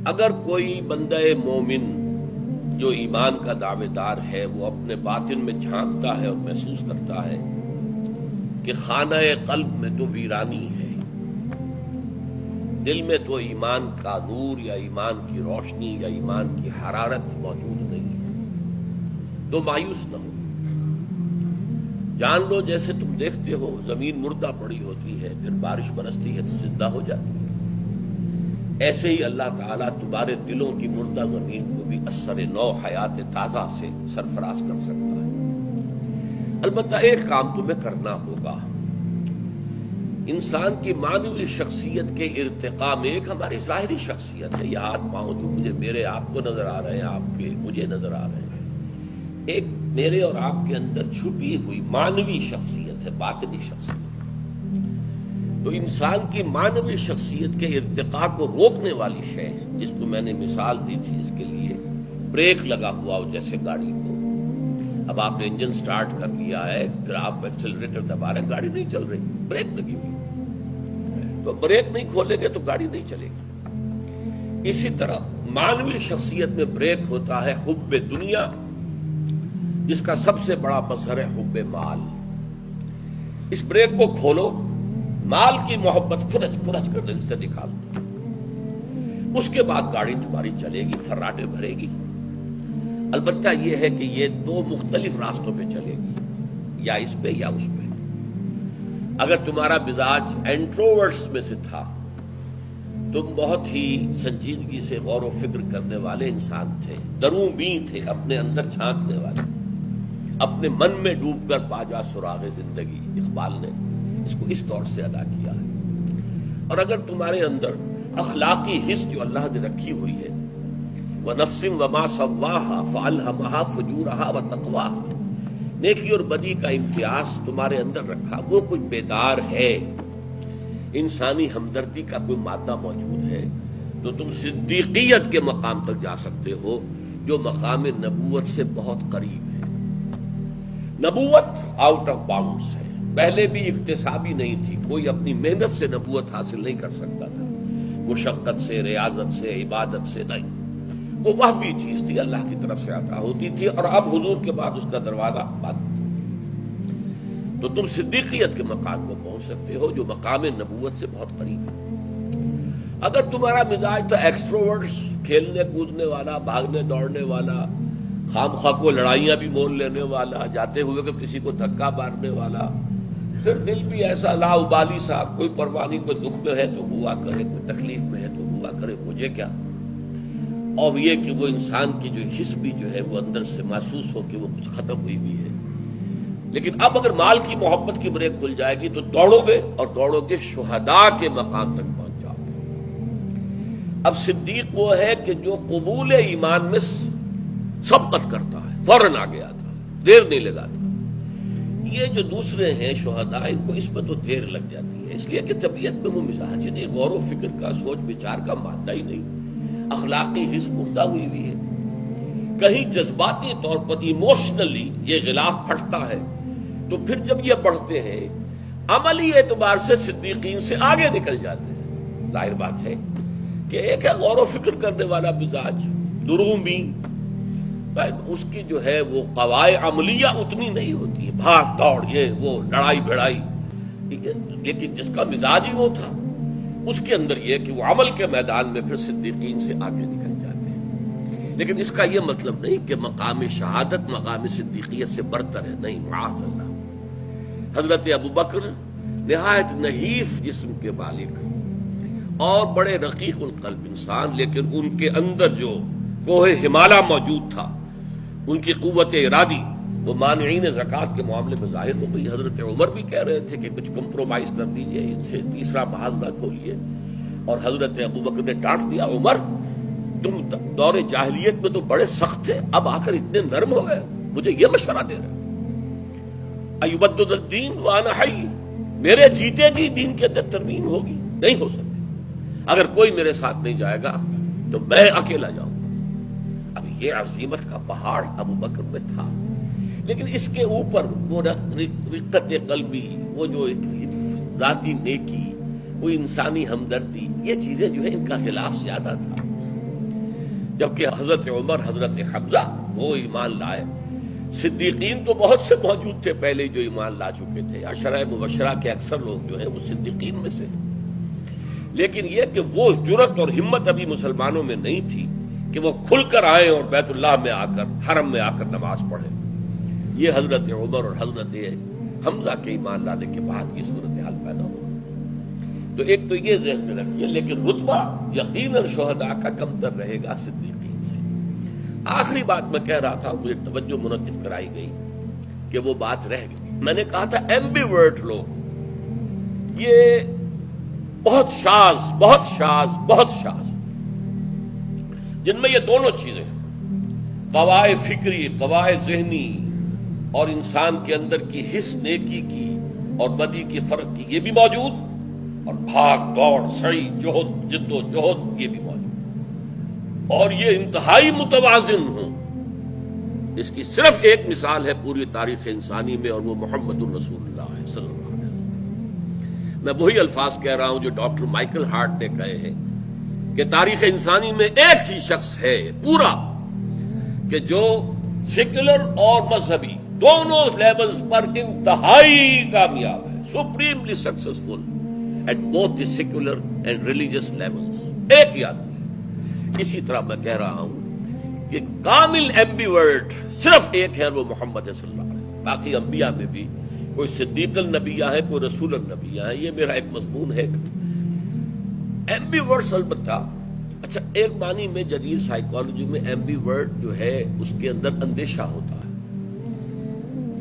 اگر کوئی بندہ مومن جو ایمان کا دعوے دار ہے وہ اپنے باطن میں جھانکتا ہے اور محسوس کرتا ہے کہ خانہ قلب میں تو ویرانی ہے، دل میں تو ایمان کا نور یا ایمان کی روشنی یا ایمان کی حرارت موجود نہیں ہے، تو مایوس نہ ہو۔ جان لو جیسے تم دیکھتے ہو زمین مردہ پڑی ہوتی ہے، پھر بارش برستی ہے تو زندہ ہو جاتی ہے، ایسے ہی اللہ تعالیٰ تمہارے دلوں کی مردہ زمین کو بھی اثر نو حیات تازہ سے سرفراز کر سکتا ہے۔ البتہ ایک کام تمہیں کرنا ہوگا، انسان کی معنوی شخصیت کے ارتقاء میں ایک ہماری ظاہری شخصیت ہے، یہ ہاتھ پاؤں جو میرے آپ کو نظر آ رہے ہیں، آپ کے مجھے نظر آ رہے ہیں، ایک میرے اور آپ کے اندر چھپی ہوئی معنوی شخصیت ہے، باطنی شخصیت۔ تو انسان کی معنوی شخصیت کے ارتقاء کو روکنے والی شے جس کو میں نے مثال دی تھی، اس کے لیے بریک لگا ہوا ہو جیسے گاڑی کو، اب آپ نے انجن سٹارٹ کر لیا ہے، پھر آپ ایکسلریٹر دبا رہے ہیں، گاڑی نہیں چل رہی، بریک لگی ہوئی، تو بریک نہیں کھولیں گے تو گاڑی نہیں چلے گی۔ اسی طرح معنوی شخصیت میں بریک ہوتا ہے حب دنیا، جس کا سب سے بڑا مظہر ہے حب مال۔ اس بریک کو کھولو، مال کی محبت کھرچ کر دل سے نکال دو، اس کے بعد گاڑی تمہاری چلے گی، فراٹے بھرے گی۔ البتہ یہ ہے کہ یہ دو مختلف راستوں پہ چلے گی، یا اس پہ یا اس پہ۔ اگر تمہارا مزاج انٹروورٹس میں سے تھا، تم بہت ہی سنجیدگی سے غور و فکر کرنے والے انسان تھے، دروں بین تھے، اپنے اندر جھانکنے والے، اپنے من میں ڈوب کر پا جا سراغ زندگی، اقبال نے اس کو اس طور سے ادا کیا ہے۔ اور اگر تمہارے اندر اخلاقی حس جو اللہ نے رکھی ہوئی ہے، وَنَفْسٍ وَمَا سَوَّاهَا فَأَلْهَمَهَا فُجُورَهَا وَتَقْوَاهَا، نیکی اور بدی کا امتیاز تمہارے اندر رکھا، وہ کچھ بیدار ہے، انسانی ہمدردی کا کوئی مادہ موجود ہے، تو تم صدیقیت کے مقام تک جا سکتے ہو، جو مقام نبوت سے بہت قریب ہے۔ نبوت آؤٹ آف باؤنڈس ہے، پہلے بھی اکتسابی نہیں تھی، کوئی اپنی محنت سے نبوت حاصل نہیں کر سکتا تھا، مشقت سے، ریاضت سے، عبادت سے نہیں، وہ وحی چیز تھی، اللہ کی طرف سے عطا ہوتی تھی، اور اب حضور کے بعد اس کا دروازہ بند۔ تو تم صدیقیت کے مقام کو پہنچ سکتے ہو، جو مقام نبوت سے بہت قریب ہے۔ اگر تمہارا مزاج تھا ایکسٹروورٹس، کھیلنے کودنے والا، بھاگنے دوڑنے والا، خام خواہ کو لڑائیاں بھی مول لینے والا، جاتے ہوئے کہ کسی کو دھکا مارنے والا، پھر دل بھی ایسا لا ابالی سا، کوئی پرواہ نہیں، کوئی دکھ میں ہے تو ہوا کرے، کوئی تکلیف میں ہے تو ہوا کرے، مجھے کیا۔ اور یہ کہ وہ انسان کی جو حس بھی جو ہے وہ اندر سے محسوس ہو کہ وہ کچھ ختم ہوئی ہوئی ہے۔ لیکن اب اگر مال کی محبت کی بریک کھل جائے گی تو دوڑو گے، اور دوڑو گے شہداء کے مقام تک پہنچ جاؤ گے۔ اب صدیق وہ ہے کہ جو قبول ایمان میں سبقت کرتا ہے، فوراً آگے آتا ہے، دیر نہیں لگاتا۔ یہ جو دوسرے ہیں شہداء، ان کو اس میں تو دیر لگ جاتی ہے، اس لیے کہ طبیعت میں وہ مزاج ہی نہیں، غور و فکر کا، سوچ بچار کا مادہ ہی نہیں، اخلاقی حس مردہ ہوئی ہوئی ہے۔ کہیں جذباتی طور پر ایموشنلی یہ غلاف پھٹتا ہے، تو پھر جب یہ بڑھتے ہیں عملی اعتبار سے صدیقین سے آگے نکل جاتے ہیں۔ ظاہر بات ہے کہ ایک ہے غور و فکر کرنے والا مزاج، درومی، اس کی جو ہے وہ قواعد عملیہ اتنی نہیں ہوتی ہے، بھاگ دوڑ، یہ وہ لڑائی بھڑائی، لیکن جس کا مزاج ہی وہ تھا، اس کے اندر یہ کہ وہ عمل کے میدان میں پھر صدیقین سے آگے نکل جاتے ہیں۔ لیکن اس کا یہ مطلب نہیں کہ مقام شہادت مقام صدیقیت سے برتر ہے، نہیں، معاذ اللہ۔ حضرت ابوبکر نہایت نحیف جسم کے مالک اور بڑے رقیق القلب انسان، لیکن ان کے اندر جو کوہ ہمالیہ موجود تھا، ان کی قوت ارادی، وہ مانعین زکوٰۃ کے معاملے میں ظاہر ہو گئی۔ حضرت عمر بھی کہہ رہے تھے کہ کچھ کمپرومائز کر دیجئے، ان سے تیسرا محاذ نہ کھولیے، اور حضرت ابوبکر نے ڈانٹ دیا، عمر تم دور جاہلیت میں تو بڑے سخت تھے، اب آ کر اتنے نرم ہو گئے، مجھے یہ مشورہ دے رہے ایبدل الدین وانا حی، میرے جیتے جی دین کے اندر ترمیم ہوگی؟ نہیں ہو سکتی۔ اگر کوئی میرے ساتھ نہیں جائے گا تو میں اکیلا جاؤں گا۔ اب یہ عظیمت کا پہاڑ ابوبکر میں تھا، لیکن اس کے اوپر وہ رقت قلبی، وہ جو ایک ذاتی نیکی، وہ انسانی ہمدردی، یہ چیزیں جو ہے ان کا خلاف زیادہ تھا۔ جبکہ حضرت عمر، حضرت حمزہ وہ ایمان لائے. صدیقین تو بہت سے موجود تھے پہلے جو ایمان لا چکے تھے، عشرہ مبشرہ کے اکثر لوگ جو ہیں وہ صدیقین میں سے، لیکن یہ کہ وہ جرأت اور ہمت ابھی مسلمانوں میں نہیں تھی کہ وہ کھل کر آئیں اور بیت اللہ میں آ کر، حرم میں آ کر نماز پڑھیں. یہ حضرت عمر اور حضرت حمزہ کے ایمان لانے کے بعد یہ صورتحال پیدا ہو. تو ایک تو یہ ذہن میں رکھیے، لیکن رتبہ یقیناً شہداء کا کمتر رہے گا صدیقین سے. آخری بات میں کہہ رہا تھا، مجھے توجہ منعطف کرائی گئی کہ وہ بات رہ گئی. میں نے کہا تھا ایمبیورٹ لوگ یہ بہت شاذ جن میں یہ دونوں چیزیں، قوائے فکری، قوائے ذہنی اور انسان کے اندر کی حس نیکی کی اور بدی کی فرق کی یہ بھی موجود، اور بھاگ دوڑ، سعی، جہد، جد و جہد یہ بھی موجود، اور یہ انتہائی متوازن ہوں. اس کی صرف ایک مثال ہے پوری تاریخ انسانی میں، اور وہ محمد الرسول اللہ صلی اللہ علیہ وسلم. میں وہی الفاظ کہہ رہا ہوں جو ڈاکٹر مائیکل ہارٹ نے کہے ہیں کہ تاریخ انسانی میں ایک ہی شخص ہے پورا کہ جو سیکولر اور مذہبی دونوں لیولز پر انتہائی کامیاب ہے، supremely successful at both the secular and religious levels. ایک ہی آدمی. اسی طرح میں کہہ رہا ہوں کہ کامل ایمبیورٹ صرف ایک ہے، وہ محمد صلی اللہ علیہ وسلم. باقی انبیاء میں بھی کوئی صدیق النبیہ ہے، کوئی رسول النبیہ ہے. یہ میرا ایک مضمون ہے. ایمبیورٹس البتہ اچھا ایک معنی میں جدید سائیکالوجی میں ایمبیورٹ جو ہے اس کے اندر اندیشہ ہوتا ہے.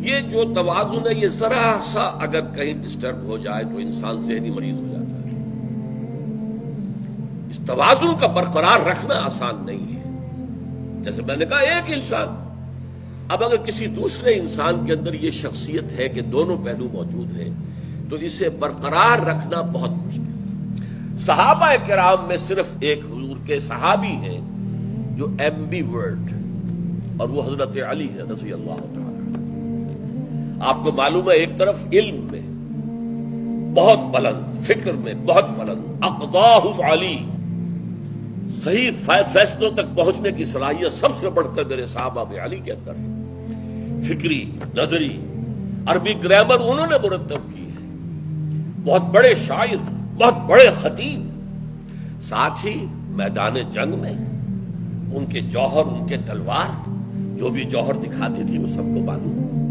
یہ جو توازن ہے یہ ذرا سا اگر کہیں ڈسٹرب ہو جائے تو انسان ذہنی مریض ہو جاتا ہے. اس توازن کا برقرار رکھنا آسان نہیں ہے. جیسے میں نے کہا ایک انسان، اب اگر کسی دوسرے انسان کے اندر یہ شخصیت ہے کہ دونوں پہلو موجود ہیں تو اسے برقرار رکھنا بہت مشکل ہے. صحابہ کرام میں صرف ایک حضور کے صحابی ہیں جو ایمبیورٹ، اور وہ حضرت علی ہے رضی اللہ تعالی. آپ کو معلوم ہے ایک طرف علم میں بہت بلند، فکر میں بہت بلند، اقضاہم علی، صحیح فیصلوں تک پہنچنے کی صلاحیت سب سے بڑھ کر میرے صحابہ میں علی کے اندر ہے. فکری، نظری، عربی گرامر انہوں نے مرتب کی ہے. بہت بڑے شاعر، بہت بڑے خطیب. ساتھ ہی میدان جنگ میں ان کے جوہر، ان کے تلوار جو بھی جوہر دکھاتی تھی وہ سب کو معلوم.